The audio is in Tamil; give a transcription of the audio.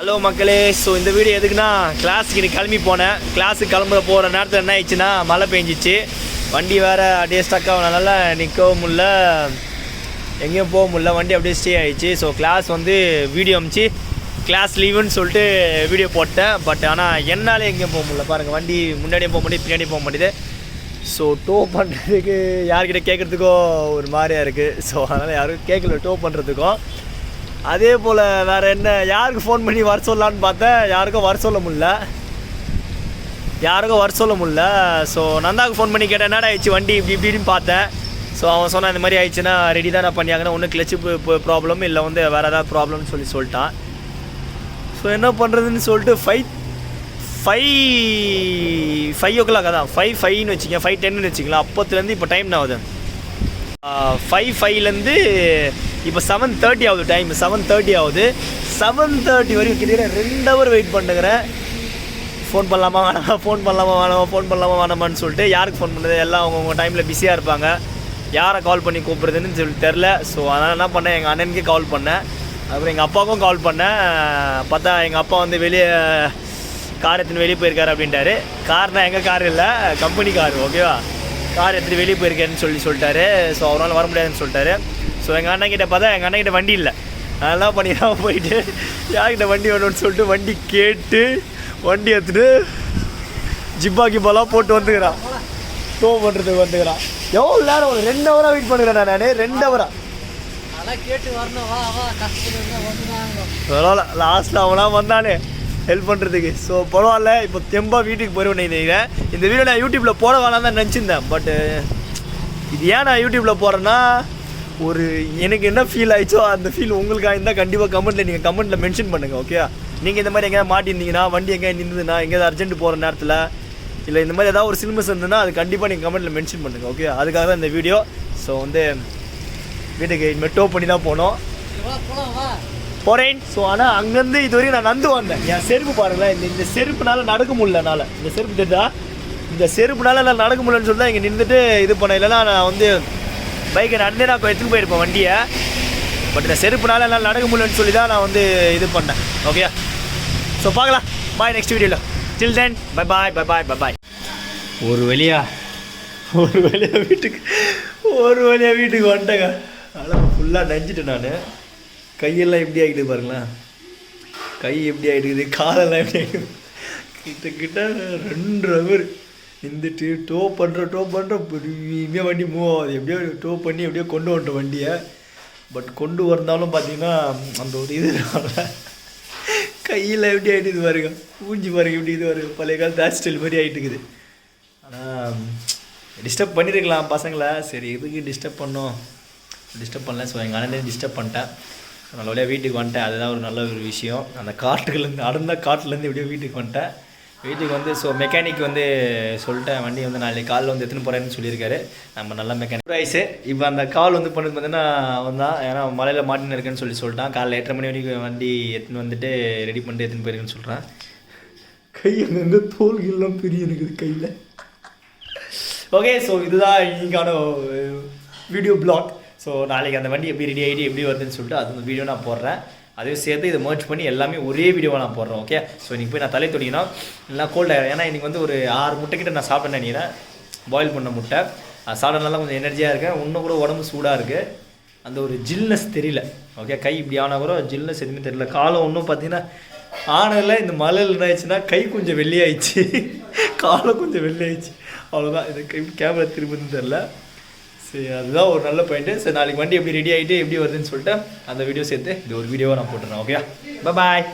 ஹலோ மக்களே. ஸோ இந்த வீடியோ எதுக்குன்னா, கிளாஸுக்கு இன்னைக்கு கிளம்பி போனேன். கிளாஸுக்கு போகிற நேரத்தில் என்ன ஆயிடுச்சுன்னா, மழை பெஞ்சிச்சு. வண்டி வேறு அப்படியே ஸ்டக் ஆகனால நிற்கவும் முடில, எங்கேயும் போக முடில. வண்டி அப்படியே ஸ்டே ஆகிடுச்சு. ஸோ கிளாஸ் வீடியோ அமிச்சு கிளாஸ் லீவுன்னு சொல்லிட்டு வீடியோ போட்டேன். பட் ஆனால் என்னால் எங்கேயும் போக முடியல. பாருங்கள், வண்டி முன்னாடியே போக முடியுது, பின்னாடியே போக முடியுது. ஸோ டோ பண்ணுறதுக்கு யார்கிட்ட கேட்குறதுக்கோ ஒரு மாதிரியாக இருக்குது. ஸோ அதனால் யாரும் கேட்கல டோ பண்ணுறதுக்கும். அதே போல் வேறு என்ன, யாருக்கு ஃபோன் பண்ணி வர சொல்லலான்னு பார்த்தேன், யாருக்கும் வர சொல்ல முடில. ஸோ நந்தாவுக்கு ஃபோன் பண்ணி கேட்டேன், என்னடா ஆயிடுச்சு வண்டி இப்படின்னு பார்த்தேன். ஸோ அவன் சொன்னான், இந்த மாதிரி ஆயிடுச்சுன்னா ரெடி தான் நான் பண்ணியாங்கன்னா, ஒன்றும் கிளச்சு ப்ராப்ளம் இல்லை, வேறு ஏதாவது ப்ராப்ளம்னு சொல்லிட்டான். ஸோ என்ன பண்ணுறதுன்னு சொல்லிட்டு 5 o'clock அதான் 5:05ன்னு வச்சுக்கேன், 5:10ன்னு வச்சுக்கலாம். அப்போத்துலேருந்து இப்போ டைம் ஆகுது 5:05லேருந்து இப்போ 7:30 ஆகுது. டைம் 7:30 ஆகுது. 7:30 வரைக்கும் கிட்டத்தட்ட 2 hour வெயிட் பண்ணுறேன். ஃபோன் பண்ணலாமா வேணாமான்னு சொல்லிட்டு. யாருக்கு ஃபோன் பண்ணுறது, எல்லாம் அவங்கவுங்க டைமில் பிஸியாக இருப்பாங்க. யாரை கால் பண்ணி கூப்பிட்றதுன்னு சொல்லி தெரில. ஸோ அதனால் என்ன பண்ணேன், எங்கள் அண்ணனுக்கே கால் பண்ணேன். அப்புறம் எங்கள் அப்பாவுக்கும் கால் பண்ணேன். பார்த்தா எங்கள் அப்பா வெளியே கார் எடுத்துன்னு வெளியே போயிருக்காரு அப்படின்ட்டாரு. கார்னால் எங்கள் கார் இல்லை, கம்பெனி கார். ஓகேவா, கார் எடுத்துகிட்டு வெளியே போயிருக்கேன்னு சொல்லிட்டாரு. ஸோ அவரால் வர முடியாதுன்னு சொல்லிட்டாரு. ஸோ எங்கள் அண்ணன்கிட்ட பார்த்தா எங்கள் அண்ணன்கிட்ட வண்டி இல்லை. அதெல்லாம் பண்ணி தான் போயிட்டு யார்கிட்ட வண்டி வேணும்னு சொல்லிட்டு வண்டி கேட்டு வண்டி எடுத்துகிட்டு ஜிப்பாலாம் போட்டு வந்துக்கிறான். டோ பண்ணுறதுக்கு வந்துக்கிறான். எவ்வளோ நேரம், ஒரு 2 hour வெயிட் பண்ணுறேன் நான் 2 hour. பரவாயில்ல, லாஸ்ட்டில் அவனாக வந்தானே ஹெல்ப் பண்ணுறதுக்கு. ஸோ பரவாயில்ல, இப்போ தெம்பாக வீட்டுக்கு போயிடுவேன் நினைக்கிறேன். இந்த வீடியோ நான் யூடியூப்பில் போட வேணாம் தான் நினச்சிருந்தேன். பட்டு இது ஏன் நான் யூடியூப்பில் போடுறேன்னா, ஒரு எனக்கு என்ன ஃபீல் ஆயிடுச்சோ அந்த ஃபீல் உங்களுக்கு ஆயிருந்தால் கண்டிப்பாக கமெண்ட்டில் மென்ஷன் பண்ணுங்கள். ஓகே, நீங்கள் இந்த மாதிரி எங்கேயாவது மாட்டியிருந்தீங்கன்னா, வண்டி எங்கேயா நின்றுதுன்னா, எங்கேயாவது அர்ஜென்ட் போகிற நேரத்தில் இல்லை இந்த மாதிரி ஏதாவது ஒரு சில்மஸ் இருந்ததுன்னா அது கண்டிப்பாக நீங்கள் கமெண்ட்டில் மென்ஷன் பண்ணுங்கள். ஓகே, அதுக்காக தான் இந்த வீடியோ. ஸோ வீட்டுக்கு இனிமேல் டோ பண்ணி தான் போகிறேன். ஸோ ஆனால் அங்கேருந்து இது வரைக்கும் நான் நடந்து வந்தேன். என் செருப்பு பாருங்களேன், இந்த செருப்புனால நடக்க முடியல. இந்த செருப்பு தெரிஞ்சா, இந்த செருப்புனால நான் நடக்க முடியலன்னு சொல்லி தான் இங்கே நின்றுட்டு இது பண்ண. இல்லைன்னா நான் பைக்கை நடந்தே நான் எடுத்துகிட்டு போயிருப்பேன் வண்டியை. பட் இந்த செருப்புனால என்னால் நடக்க முடியலன்னு சொல்லி தான் நான் இது பண்ணேன். ஓகே, ஸோ பார்க்கலாம். பாய் நெக்ஸ்ட் வீடியோவில். டில் தென் பை பாய். ஒரு வழியாக வீட்டுக்கு வந்துட்டேங்க. அதெல்லாம் ஃபுல்லாக நஞ்சிட்டேன் நான். கையெல்லாம் எப்படி ஆகிடுது பாருங்களேன், கை எப்படி ஆகிடுது, காலெல்லாம் எப்படி ஆகிடுது. கிட்ட 2 hour நின்றுட்டு டோ பண்ணுற பெரிய வண்டி மூவ் ஆகுது. எப்படியோ டோ பண்ணி எப்படியோ கொண்டு வந்துட்டோம் வண்டியை. பட் கொண்டு வந்தாலும் பார்த்தீங்கன்னா அந்த ஒரு இது கையில் எப்படி ஆகிடுது பாருங்க, ஊஞ்சி பாருங்க எப்படி இது பாருங்க, பழைய காலத்து ஹேர் ஸ்டைல் மாதிரி ஆகிட்டுக்குது. ஆனால் டிஸ்டர்ப் பண்ணியிருக்கலாம் பசங்களை. சரி, எதுக்கு டிஸ்டர்ப் பண்ணல. ஸோ எங்கள் அண்ணனே டிஸ்டர்ப் பண்ணிட்டேன். நல்லபடியாக வீட்டுக்கு வந்துட்டேன். அதுதான் ஒரு நல்ல ஒரு விஷயம். அந்த காட்டுலேருந்து எப்படியோ வீட்டுக்கு வந்துட்டேன். ஸோ மெக்கானிக் சொல்லிட்டேன், வண்டி நாளைக்கு காலில் எடுத்துன்னு போகிறேன்னு சொல்லியிருக்காரு. நம்ம நல்ல மெக்கானிக் ப்ரைஸு. இப்போ அந்த கால் பண்ணது பார்த்தீங்கன்னா அவன் தான். ஏன்னா மலையில் மாட்டின்னு இருக்குன்னு சொல்லிட்டான். காலைல 8:30 மணி வரைக்கும் வண்டி எடுத்துன்னு ரெடி பண்ணிட்டு எடுத்துன்னு போயிருக்குன்னு சொல்கிறான். கை அங்கங்கே தோல்கள்லாம் பெரிய இருக்குது கையில். ஓகே, ஸோ இதுதான் இன்னைக்கான வீடியோ பிளாக். ஸோ நாளைக்கு அந்த வண்டி எப்படி ரெடி ஆகிட்டு எப்படி வருதுன்னு சொல்லிட்டு அது வீடியோ நான் போடுறேன். அதையும் சேர்த்து இதை மர்ஜ் பண்ணி எல்லாமே ஒரே வீடியோவாக நான் போடுறேன். ஓகே, ஸோ இன்றைக்கி போய் நான் தலை தொடினா எல்லாம் கோல்ட் ஆகிடும். ஏன்னா இன்றைக்கி ஒரு 6 முட்டை கிட்ட நான் சாப்பிட்டேன் நினைக்கிறேன், பாயில் பண்ண முட்டை. அது சாப்பிட்றதுனால கொஞ்சம் எனர்ஜியாக இருக்கேன். இன்னும் கூட உடம்பு சூடாக இருக்குது. அந்த ஒரு ஜில்னஸ் தெரியல. ஓகே, கை இப்படி ஆனால் கூட ஜில்னஸ் எதுவுமே தெரியல. காலம் ஒன்றும் பார்த்தீங்கன்னா ஆனதில் இந்த மலையில் என்ன ஆயிடுச்சுன்னா கை கொஞ்சம் வெள்ளையாயிடுச்சு, காலம் கொஞ்சம் வெள்ளையாயிடுச்சு. அவ்வளோதான். இது கேமரா திரும்புன்னு தெரில. சரி, அதுதான் ஒரு நல்ல பாயிண்ட்டு. சரி, நாளைக்கு வண்டி எப்படி ரெடி ஆகிட்டு எப்படி வருதுன்னு சொல்லிட்டு அந்த வீடியோ சேர்த்து இது ஒரு வீடியோவாக நான் போட்டுறேன். ஓகே, பாய்.